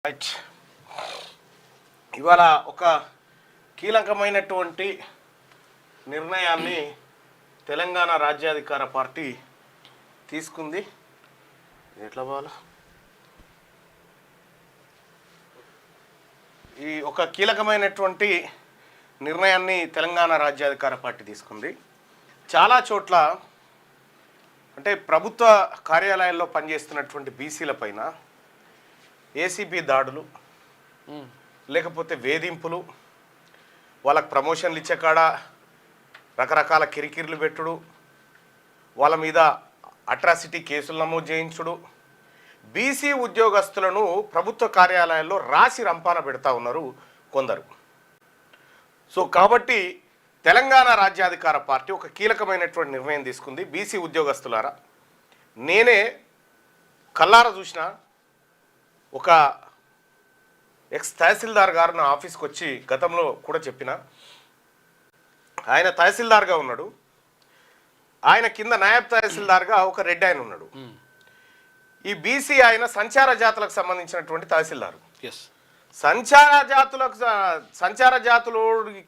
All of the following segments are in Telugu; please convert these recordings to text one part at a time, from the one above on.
రైట్. ఇవాళ ఒక కీలకమైనటువంటి నిర్ణయాన్ని తెలంగాణ రాజ్యాధికార పార్టీ తీసుకుంది. ఎట్లా పోవాలా? ఈ ఒక కీలకమైనటువంటి నిర్ణయాన్ని తెలంగాణ రాజ్యాధికార పార్టీ తీసుకుంది. చాలా చోట్ల అంటే ప్రభుత్వ కార్యాలయాల్లో పనిచేస్తున్నటువంటి బీసీల పైన ఏసీబీ దాడులు, లేకపోతే వేధింపులు, వాళ్ళకు ప్రమోషన్లు ఇచ్చే కాడ రకరకాల కిరికిర్లు పెట్టుడు, వాళ్ళ మీద అట్రాసిటీ కేసులు నమోదు చేయించుడు, బీసీ ఉద్యోగస్తులను ప్రభుత్వ కార్యాలయాల్లో రాసి రంపాన పెడతా ఉన్నారు కొందరు. సో కాబట్టి తెలంగాణ రాజ్యాధికార పార్టీ ఒక కీలకమైనటువంటి నిర్ణయం తీసుకుంది. బీసీ ఉద్యోగస్తులారా, నేనే కల్లారా చూసిన ఒక ఎక్స్ తహసీల్దార్ గారు నా ఆఫీస్కి వచ్చి గతంలో కూడా చెప్పిన, ఆయన తహసీల్దార్గా ఉన్నాడు, ఆయన కింద నాయబ్ తహసీల్దార్గా ఒక రెడ్డి ఆయన ఉన్నాడు. ఈ బీసీ ఆయన సంచార జాతులకు సంబంధించినటువంటి తహసీల్దారు. సంచార జాతుల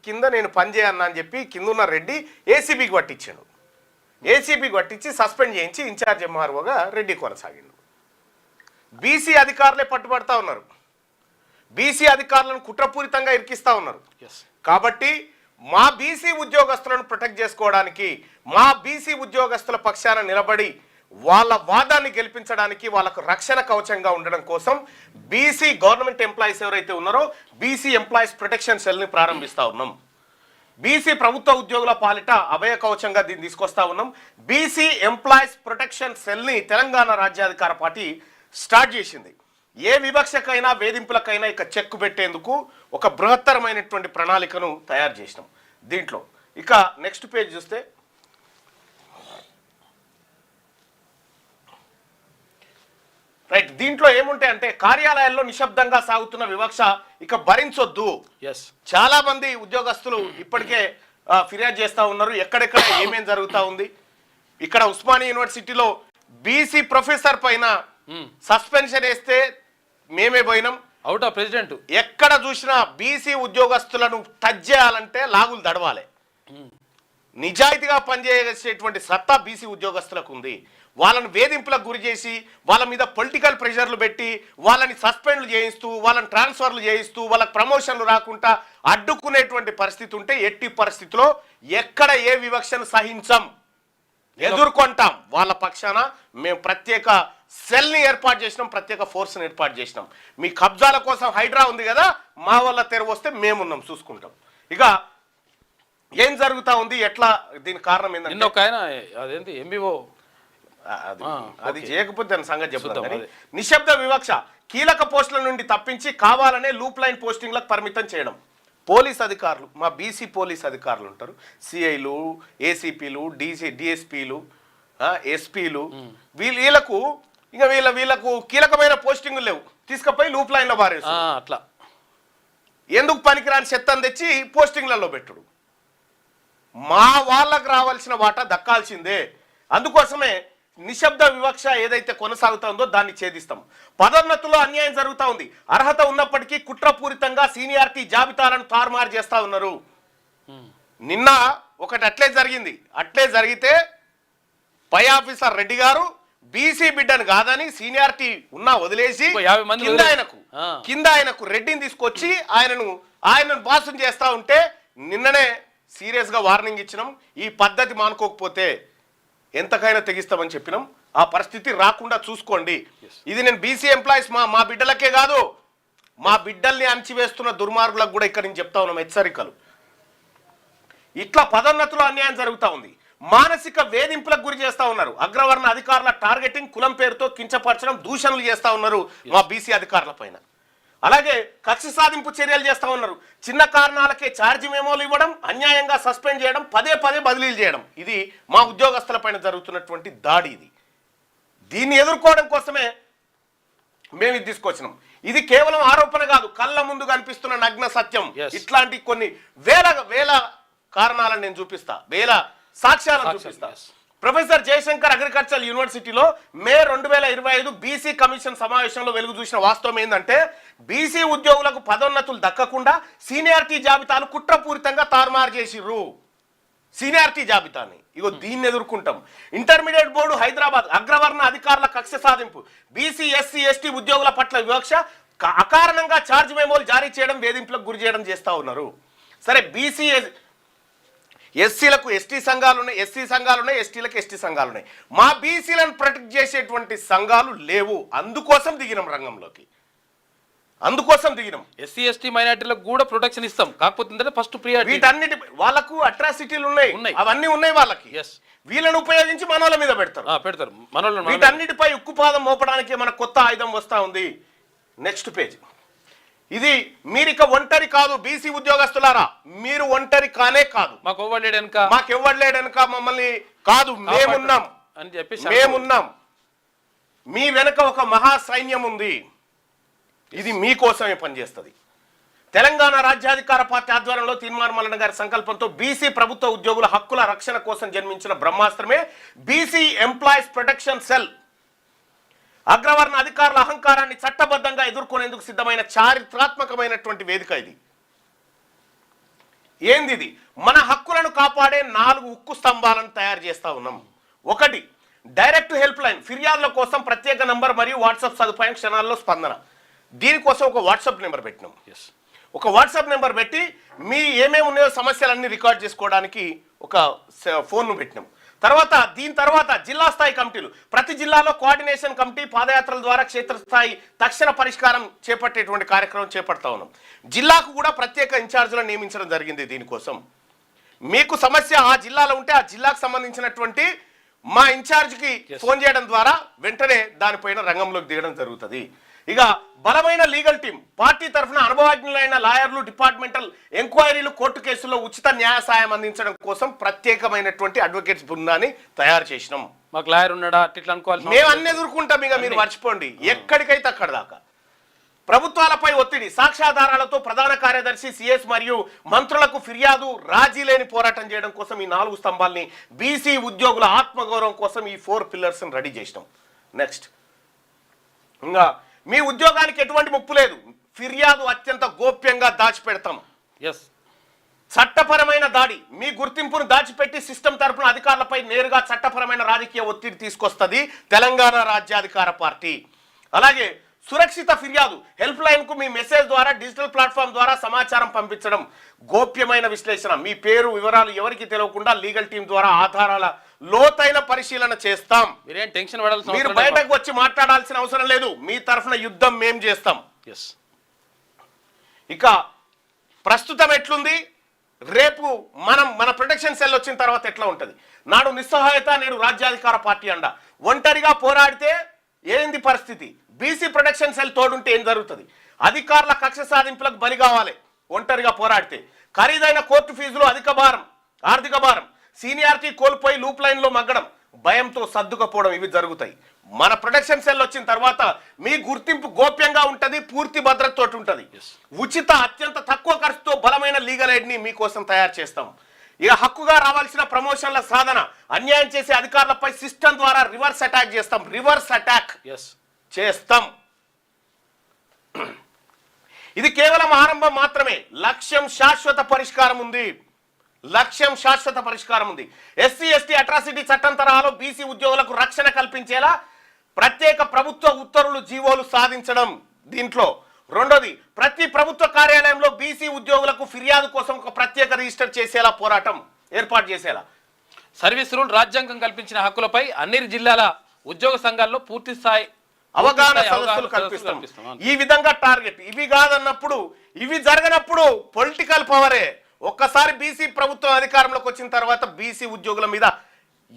కింద నేను పనిచేయన్నా అని చెప్పి కింద ఉన్న రెడ్డి ఏసీబీకి పట్టించాడు. ఏసీబీకి పట్టించి సస్పెండ్ చేయించి ఇన్ఛార్జ్ ఎంఆర్ఓగా రెడ్డి కొనసాగిండు. బీసీ అధికారులే పట్టుబడతా ఉన్నారు, బీసీ అధికారులను కుట్రపూరితంగా ఇరికిస్తూ ఉన్నారు. కాబట్టి మా బీసీ ఉద్యోగస్తులను ప్రొటెక్ట్ చేసుకోవడానికి, మా బీసీ ఉద్యోగస్తుల పక్షాన నిలబడి వాళ్ళ వాదాన్ని గెలిపించడానికి, వాళ్ళకు రక్షణ కవచంగా ఉండడం కోసం బీసీ గవర్నమెంట్ ఎంప్లాయీస్ ఎవరైతే ఉన్నారో బీసీ ఎంప్లాయీస్ ప్రొటెక్షన్ సెల్ని ప్రారంభిస్తూ ఉన్నాం. బీసీ ప్రభుత్వ ఉద్యోగుల పాలిట అభయ కవచంగా దీన్ని తీసుకొస్తా ఉన్నాం. బీసీ ఎంప్లాయీస్ ప్రొటెక్షన్ సెల్ని తెలంగాణ రాజ్యాధికార పార్టీ స్టార్ట్ చేసింది. ఏ వివక్షకైనా వేధింపులకైనా ఇక చెక్కు పెట్టేందుకు ఒక బృహత్తరమైనటువంటి ప్రణాళికను తయారు చేసినాం. దీంట్లో ఇక నెక్స్ట్ పేజ్ చూస్తే రైట్, దీంట్లో ఏముంటాయంటే కార్యాలయాల్లో నిశ్శబ్దంగా సాగుతున్న వివక్ష ఇక భరించొద్దు. చాలా మంది ఉద్యోగస్తులు ఇప్పటికే ఫిర్యాదు చేస్తూ ఉన్నారు, ఎక్కడెక్కడ ఏమేం జరుగుతూ ఉంది. ఇక్కడ ఉస్మానియా యూనివర్సిటీలో బీసీ ప్రొఫెసర్ పైన సస్పెన్షన్ వేస్తే మేమే పోయినాం. అవుట్ ఆఫ్ ప్రెసిడెంట్ ఎక్కడ చూసినా బీసీ ఉద్యోగస్తులను టచ్ చేయాలంటే లాగులు దడవాలి. నిజాయితీగా పనిచేసేటువంటి సత్తా బీసీ ఉద్యోగస్తులకు ఉంది. వాళ్ళని వేధింపులకు గురి చేసి, వాళ్ళ మీద పొలిటికల్ ప్రెషర్లు పెట్టి, వాళ్ళని సస్పెండ్లు చేయిస్తూ, వాళ్ళని ట్రాన్స్ఫర్లు చేయిస్తూ, వాళ్ళకి ప్రమోషన్లు రాకుండా అడ్డుకునేటువంటి పరిస్థితి ఉంటే ఎట్టి పరిస్థితిలో ఎక్కడ ఏ వివక్షను సహించం, ఎదుర్కొంటాం. వాళ్ళ పక్షాన మేము ప్రత్యేక సెల్ని ఏర్పాటు చేసినాం, ప్రత్యేక ఫోర్స్ని ఏర్పాటు చేసినాం. మీ కబ్జాల కోసం హైడ్రా ఉంది కదా, మా వల్ల తెరవస్తే మేమున్నాం, చూసుకుంటాం. ఇక ఏం జరుగుతూ ఉంది, ఎట్లా, దీని కారణం ఏంటంటే ఒక ఆయన అదేంటి ఎంబీఓ అది చేయకపోతే దాని సంగతి చెప్తాను. కానీ నిశ్శబ్ద వివక్ష, కీలక పోస్టుల నుండి తప్పించి కావాలనే లూప్ లైన్ పోస్టింగ్లకు పరిమితం చేయడం. పోలీస్ అధికారులు, మా బీసీ పోలీస్ అధికారులు ఉంటారు, సిఐలు, ఏసీపీలు, డిఎస్పీలు, ఎస్పీలు, వీళ్ళకు ఇంకా వీళ్ళకు కీలకమైన పోస్టింగులు లేవు, తీసుకుపోయి లూప్ లైన్లో బారేసు. అట్లా ఎందుకు పనికిరాని చెత్తను తెచ్చి పోస్టింగ్లలో పెట్టుడు. మా వాళ్ళకు రావాల్సిన వాటా దక్కాల్సిందే. అందుకోసమే నిశ్శబ్ద వివక్ష ఏదైతే కొనసాగుతుందో దాన్ని ఛేదిస్తాం. పదోన్నతుల్లో అన్యాయం జరుగుతూ ఉంది. అర్హత ఉన్నప్పటికీ కుట్రపూరితంగా సీనియారిటీ జాబితాలను తారుమారు చేస్తూ ఉన్నారు. నిన్న ఒకటి అట్లే జరిగింది. అట్లే జరిగితే పై ఆఫీసర్ రెడ్డి గారు బీసీ బిడ్డను కాదని సీనియారిటీ ఉన్నా వదిలేసి కింద ఆయనకు రెడ్డిని తీసుకొచ్చి ఆయనను బాసును చేస్తూ ఉంటే నిన్ననే సీరియస్గా వార్నింగ్ ఇచ్చినాం. ఈ పద్ధతి మానుకోకపోతే ఎంతకైనా తెగిస్తామని చెప్పినాం. ఆ పరిస్థితి రాకుండా చూసుకోండి. ఇది నేను బీసీ ఎంప్లాయీస్ మా బిడ్డలకే కాదు, మా బిడ్డల్ని అణచివేస్తున్న దుర్మార్గులకు కూడా ఇక్కడ నేను చెప్తా ఉన్నాం హెచ్చరికలు. ఇట్లా పదోన్నతులు అన్యాయం జరుగుతూ ఉంది. మానసిక వేధింపులకు గురి చేస్తూ ఉన్నారు. అగ్రవర్ణ అధికారుల టార్గెటింగ్, కులం పేరుతో కించపరచడం, దూషణలు చేస్తూ ఉన్నారు మా బీసీ అధికారుల పైన. అలాగే కక్ష సాధింపు చర్యలు చేస్తూ ఉన్నారు. చిన్న కారణాలకే ఛార్జీ మెమోలు ఇవ్వడం, అన్యాయంగా సస్పెండ్ చేయడం, పదే బదిలీలు చేయడం. ఇది మా ఉద్యోగస్తుల పైన జరుగుతున్నటువంటి దాడి. ఇది దీన్ని ఎదుర్కోవడం కోసమే మేము ఇది తీసుకొచ్చినాం. ఇది కేవలం ఆరోపణ కాదు, కళ్ళ ముందు కనిపిస్తున్న నగ్న సత్యం. ఇట్లాంటి కొన్ని వేల కారణాలను నేను చూపిస్తా, వేల సాక్ష్యాలను చూపిస్తా. ప్రొఫెసర్ జయశంకర్ అగ్రికల్చరల్ యూనివర్సిటీలో మే 2025 బీసీ కమిషన్ సమావేశంలో వెలుగు చూసిన వాస్తవం ఏంటంటే బీసీ ఉద్యోగులకు పదోన్నతులు దక్కకుండా సీనియారిటీ జాబితాను కుట్రపూరితంగా తారుమారు చేసిర్రు. సీనియారిటీ జాబితాని ఇగో దీన్ని ఎదుర్కొంటాం. ఇంటర్మీడియట్ బోర్డు హైదరాబాద్ అగ్రవర్ణ అధికారుల కక్ష సాధింపు, బీసీ ఎస్సీ ఎస్టీ ఉద్యోగుల పట్ల వివక్ష, అకారణంగా ఛార్జ్ మెమోలు జారీ చేయడం, వేధింపులకు గురి చేయడం చేస్తూ ఉన్నారు. సరే బీసీ ఎస్సీలకు ఎస్టీ సంఘాలు ఉన్నాయి, ఎస్సీ సంఘాలు ఉన్నాయి, ఎస్టీలకు ఎస్టీ సంఘాలు ఉన్నాయి. మా బీసీలను ప్రొటెక్ట్ చేసేటువంటి సంఘాలు లేవు. అందుకోసం దిగినాం రంగంలోకి, అందుకోసం దిగినాం. ఎస్సీ ఎస్టీ మైనార్టీలకు కూడా ప్రొటెక్షన్ ఇస్తాం, కాకపోతే ఫస్ట్ ప్రియారిటీ. వీటన్నిటి వాళ్ళకు అట్రాసిటీలు ఉన్నాయి, అవన్నీ ఉన్నాయి వాళ్ళకి. వీళ్ళని ఉపయోగించి మనోళ్ళ మీద పెడతారు. వీటన్నిటిపై ఉక్కుపాదం మోపడానికి మన కొత్త ఆయుధం వస్తా ఉంది. Next page. ఇది మీరిక ఒంటరి కాదు బీసీ ఉద్యోగస్తులారా, మీరు ఒంటరి కానే కాదు. మాకెవ్వడలేడనుక మమ్మల్ని కాదు, మేమున్నాం అని చెప్పి మేమున్నాం. మీ వెనక ఒక మహా సైన్యం ఉంది, ఇది మీకోసమే పనిచేస్తుంది. తెలంగాణ రాజ్యాధికార పార్టీ ఆధ్వర్యంలో తీర్మానం మల్లన్న గారి సంకల్పంతో బీసీ ప్రభుత్వ ఉద్యోగుల హక్కుల రక్షణ కోసం జన్మించిన బ్రహ్మాస్త్రమే బీసీ ఎంప్లాయీస్ ప్రొటెక్షన్ సెల్. అగ్రవర్ణ అధికారుల అహంకారాన్ని చట్టబద్ధంగా ఎదుర్కొనేందుకు సిద్ధమైన చారిత్రాత్మకమైనటువంటి వేదిక ఇది. ఏంది ఇది? మన హక్కులను కాపాడే 4 ఉక్కు స్తంభాలను తయారు చేస్తా ఉన్నాం. 1, డైరెక్ట్ హెల్ప్ లైన్, ఫిర్యాదుల కోసం ప్రత్యేక నంబర్ మరియు వాట్సాప్ సదుపాయం, క్షణాల్లో స్పందన. దీనికోసం ఒక వాట్సాప్ నెంబర్ పెట్టినాం. ఒక వాట్సాప్ నెంబర్ పెట్టి మీ ఏమేమి ఉన్నాయో సమస్యలన్నీ రికార్డ్ చేసుకోవడానికి ఒక ఫోన్ను పెట్టినాం. దీని తర్వాత జిల్లా స్థాయి కమిటీలు, ప్రతి జిల్లాలో కోఆర్డినేషన్ కమిటీ, పాదయాత్రల ద్వారా క్షేత్రస్థాయి తక్షణ పరిష్కారం చేపట్టేటువంటి కార్యక్రమం చేపడతా ఉన్నాం. జిల్లాకు కూడా ప్రత్యేక ఇన్ఛార్జీలను నియమించడం జరిగింది. దీనికోసం మీకు సమస్య ఆ జిల్లాలో ఉంటే ఆ జిల్లాకు సంబంధించినటువంటి మా ఇన్ఛార్జికి ఫోన్ చేయడం ద్వారా వెంటనే దానిపైన రంగంలోకి దిగడం జరుగుతుంది. ఇక బలమైన లీగల్ టీం, పార్టీ తరఫున అనుభవజ్ఞులైన లాయర్లు, డిపార్ట్మెంటల్ ఎంక్వైరీలు, కోర్టు కేసుల్లో ఉచిత న్యాయ సాయం అందించడం కోసం ప్రత్యేకమైనటువంటి అడ్వకేట్స్ బృందాన్ని తయారు చేసినాం. మాకు లాయర్ ఉన్నాడా అట్లా అనుకోవాలి, మేము అన్ని ఎదుర్కొంటాం. ఇక మీరు మర్చిపోండి, ఎక్కడికైతే అక్కడ దాకా. ప్రభుత్వాలపై ఒత్తిడి, సాక్ష్యాధారాలతో ప్రధాన కార్యదర్శి, సిఎస్ మరియు మంత్రులకు ఫిర్యాదు, రాజీ లేని పోరాటం చేయడం కోసం ఈ 4 స్తంభాల్ని, బీసీ ఉద్యోగుల ఆత్మగౌరవం కోసం ఈ 4 పిల్లర్స్ రెడీ చేసినాం. నెక్స్ట్, ఇంకా మీ ఉద్యోగానికి ఎటువంటి ముప్పు లేదు, ఫిర్యాదు అత్యంత గోప్యంగా దాచిపెడతాం. చట్టపరమైన దాడి, మీ గుర్తింపును దాచిపెట్టి సిస్టమ్ తరపున అధికారులపై నేరుగా చట్టపరమైన రాజకీయ ఒత్తిడి తీసుకొస్తుంది తెలంగాణ రాజ్యాధికార పార్టీ. అలాగే సురక్షిత ఫిర్యాదు, హెల్ప్ లైన్ కు మీ మెసేజ్ ద్వారా, డిజిటల్ ప్లాట్ఫామ్ ద్వారా సమాచారం పంపించడం, గోప్యమైన విశ్లేషణ, మీ పేరు వివరాలు ఎవరికి తెలియకుండా లీగల్ టీం ద్వారా ఆధారాల లోతైన పరిశీలన చేస్తాం. మీరు బయటకు వచ్చి మాట్లాడాల్సిన అవసరం లేదు, మీ తరఫున యుద్ధం మేం చేస్తాం. ఇక ప్రస్తుతం ఎట్లుంది, రేపు మన ప్రొటెక్షన్ సెల్ వచ్చిన తర్వాత ఎట్లా ఉంటుంది? నాడు నిస్సహాయత, నేడు రాజ్యాధికార పార్టీ అండ. ఒంటరిగా పోరాడితే ఏంది పరిస్థితి? బీసీ ప్రొటెక్షన్ సెల్ తోడుంటే ఏం జరుగుతుంది? అధికారుల కక్ష సాధింపులకు బలి కావాలి ఒంటరిగా పోరాడితే. ఖరీదైన కోర్టు ఫీజులు, అధిక భారం, ఆర్థిక భారం, సీనియారిటీ కోల్పోయి లూప్ లైన్ లో మగ్గడం, భయంతో సర్దుకపోవడం, ఇవి జరుగుతాయి. మన ప్రొటెక్షన్ సెల్ వచ్చిన తర్వాత మీ గుర్తింపు గోప్యంగా ఉంటుంది, పూర్తి భద్రతతో ఉంటుంది. ఉచిత, అత్యంత తక్కువ ఖర్చుతో బలమైన లీగల్ ఎయిడ్ ని మీకోసం తయారు చేస్తాం. ఇక హక్కుగా రావాల్సిన ప్రమోషన్ల సాధన, అన్యాయం చేసే అధికారులపై సిస్టమ్ ద్వారా రివర్స్ అటాక్ చేస్తాం. రివర్స్ అటాక్ చేస్తాం. ఇది కేవలం ఆరంభం మాత్రమే. లక్ష్యం శాశ్వత పరిష్కారం ఉంది. ఎస్సీ ఎస్టీ అట్రాసిటీ చట్టం తరహాలో బీసీ ఉద్యోగులకు రక్షణ కల్పించేలా ప్రత్యేక ప్రభుత్వ ఉత్తర్వులు, జీవోలు సాధించడం. దీంట్లో రెండోది, ప్రతి ప్రభుత్వ కార్యాలయంలో బీసీ ఉద్యోగులకు ఫిర్యాదు కోసం ఒక ప్రత్యేక రిజిస్టర్ చేసేలా పోరాటం ఏర్పాటు చేసేలా. సర్వీస్ రూల్, రాజ్యాంగం కల్పించిన హక్కులపై అన్ని జిల్లాల ఉద్యోగ సంఘాల్లో పూర్తి స్థాయి అవగాహన సదస్సులు కల్పిస్తాం. ఈ విధంగా టార్గెట్. ఇవి కాదన్నప్పుడు, ఇవి జరగనప్పుడు పొలిటికల్ పవరే. ఒక్కసారి బీసీ ప్రభుత్వం అధికారంలోకి వచ్చిన తర్వాత బీసీ ఉద్యోగుల మీద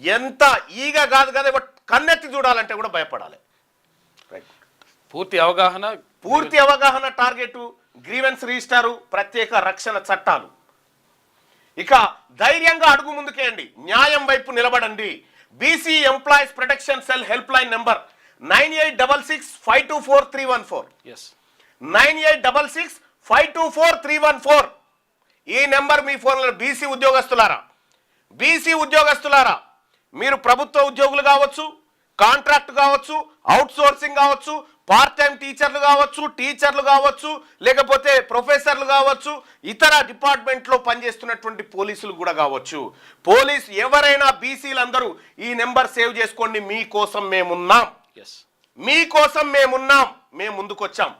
ఎంత ఈగ కాదు కదా, కన్నెత్తి చూడాలంటే కూడా భయపడాలి. పూర్తి అవగాహన టార్గెట్, గ్రీవెన్స్ రిజిస్టారు, ప్రత్యేక రక్షణ చట్టాలు. ఇక ధైర్యంగా అడుగు ముందుకేయండి, న్యాయం వైపు నిలబడండి. BC employees protection cell help line number 9866524314. 9866524314. ఈ నెంబర్ మీ ఫోన్లో. బీసీ ఉద్యోగస్తులారా, మీరు ప్రభుత్వ ఉద్యోగులు కావచ్చు, కాంట్రాక్ట్ కావచ్చు, అవుట్ సోర్సింగ్ కావచ్చు, పార్ట్ టైం టీచర్లు కావచ్చు, టీచర్లు కావచ్చు, లేకపోతే ప్రొఫెసర్లు కావచ్చు, ఇతర డిపార్ట్మెంట్లో పనిచేస్తున్నటువంటి పోలీసులు కూడా కావచ్చు. పోలీసు ఎవరైనా బీసీలందరూ ఈ నెంబర్ సేవ్ చేసుకోండి. మీకోసం మేమున్నాం, మీకోసం మేమున్నాం, మేము ముందుకొచ్చాం.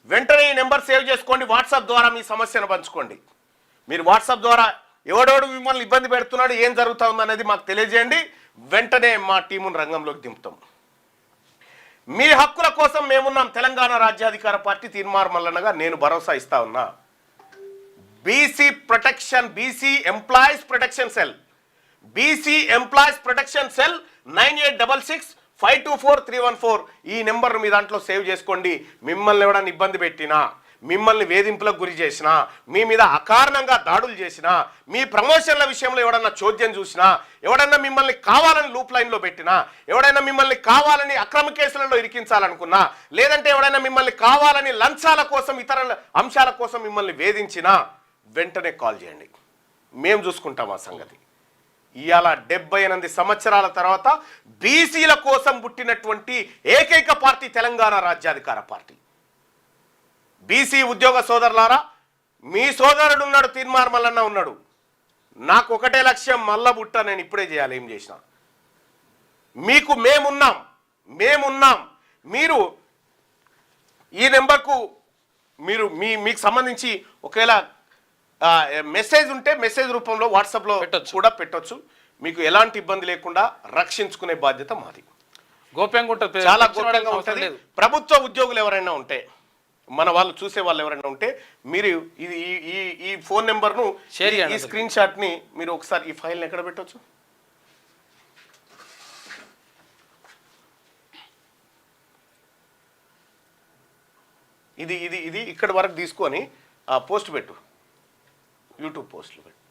వెంటనే ఈ నెంబర్ సేవ్ చేసుకోండి. వాట్సాప్ ద్వారా మీ సమస్యను పంచుకోండి. మీరు వాట్సాప్ ద్వారా ఎవడోడు మిమ్మల్ని ఇబ్బంది పెడుతున్నాడు, ఏం జరుగుతుంది అనేది మాకు తెలియజేయండి. వెంటనే మా టీమును రంగంలోకి దింపుతాం. మీ హక్కుల కోసం మేమున్నాం. తెలంగాణ రాజ్యాధికార పార్టీ తీన్మార్ మల్లన్నగా నేను భరోసా ఇస్తా ఉన్నా. బీసీ ఎంప్లాయీస్ ప్రొటెక్షన్ సెల్ 9866524314 ఈ నెంబర్ మీ దాంట్లో సేవ్ చేసుకోండి. మిమ్మల్ని ఎవడన్నా ఇబ్బంది పెట్టినా, మిమ్మల్ని వేధింపులకు గురి చేసినా, మీ మీద అకారణంగా దాడులు చేసినా, మీ ప్రమోషన్ల విషయంలో ఎవడన్నా చోద్యం చూసినా, ఎవడన్నా మిమ్మల్ని కావాలని లూప్ లైన్లో పెట్టినా, ఎవడైనా మిమ్మల్ని కావాలని అక్రమ కేసులలో ఇరికించాలనుకున్నా, లేదంటే ఎవడైనా మిమ్మల్ని కావాలని లంచాల కోసం ఇతర అంశాల కోసం మిమ్మల్ని వేధించినా వెంటనే కాల్ చేయండి. మేము చూసుకుంటాం ఆ సంగతి. ఇవాళ 78 సంవత్సరాల తర్వాత బీసీల కోసం పుట్టినటువంటి ఏకైక పార్టీ తెలంగాణ రాజ్యాధికార పార్టీ. బీసీ ఉద్యోగ సోదరులారా, మీ సోదరుడు ఉన్నాడు, తీన్మార్ మల్లన్న ఉన్నాడు. నాకు ఒకటే లక్ష్యం, మల్ల బుట్ట నేను ఇప్పుడే చేయాలి, ఏం చేసినా. మీకు మేమున్నాం. మీరు ఈ నెంబర్కు మీకు సంబంధించి ఒకవేళ మెసేజ్ ఉంటే మెసేజ్ రూపంలో వాట్సాప్లో కూడా పెట్టొచ్చు. మీకు ఎలాంటి ఇబ్బంది లేకుండా రక్షించుకునే బాధ్యత మాది. గోప్యంగా ఉంటుంది, చాలా గోప్యంగా ఉంటుంది. ప్రభుత్వ ఉద్యోగులు ఎవరైనా ఉంటే, మన వాళ్ళు చూసే వాళ్ళు ఎవరైనా ఉంటే మీరు ఈ ఫోన్ నెంబర్ను, ఈ స్క్రీన్ షాట్ని మీరు ఒకసారి ఈ ఫైల్ని ఎక్కడ పెట్టవచ్చు? ఇది ఇక్కడ వరకు తీసుకొని పోస్ట్ పెట్టు, యూట్యూబ్ పోస్ట్లు పెట్టు.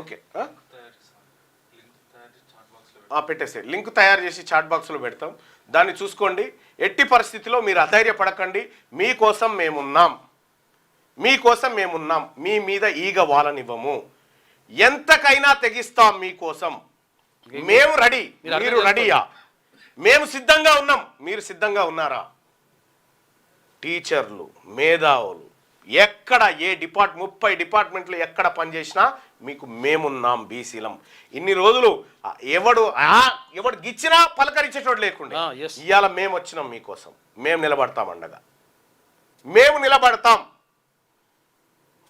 ఓకే, పెట్టేసే లింక్ తయారు చేసి చాట్ బాక్స్లో పెడతాం. దాన్ని చూసుకోండి. ఎట్టి పరిస్థితిలో మీరు అధైర్యపడకండి. మీకోసం మేమున్నాం. మీ మీద ఈగ వాలనివ్వము. ఎంతకైనా తెగిస్తాం మీకోసం. మేము రెడీ, మీరు రెడీయా? మేము సిద్ధంగా ఉన్నాం, మీరు సిద్ధంగా ఉన్నారా? టీచర్లు, మేధావులు, ఎక్కడ ఏ 30 డిపార్ట్మెంట్లు ఎక్కడ పనిచేసినా మీకు మేమున్నాం. బీసీలం ఇన్ని రోజులు ఎవడు గిచ్చినా పలకరించేటోడు లేకుండా ఇవాళ మేము వచ్చినాం మీకోసం. మేము నిలబడతాం అండగా, మేము నిలబడతాం.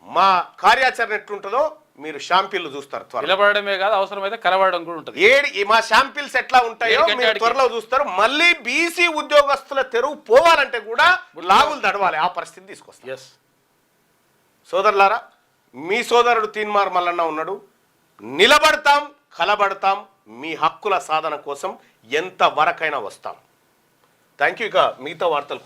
మా కార్యాచరణ ఎట్లుంటుందో మీరు షాంపిల్లు చూస్తారు. నిలబడమే కాదు, అవసరమైతే కలవడం కూడా ఉంటుంది. మా షాంపిల్స్ ఎట్లా ఉంటాయో మీరు త్వరలో చూస్తారు. మళ్ళీ బీసీ ఉద్యోగస్తుల తెరువు పోవాలంటే కూడా లాగులు దడవాలి. ఆ పరిస్థితి తీసుకొస్తారు. సోదరులారా, మీ సోదరుడు తీన్మార్ మల్లన్న ఉన్నాడు. నిలబడతాం, కలబడతాం. మీ హక్కుల సాధన కోసం ఎంత వరకైనా వస్తాం. Thank you. ఇక మిగతా వార్తలు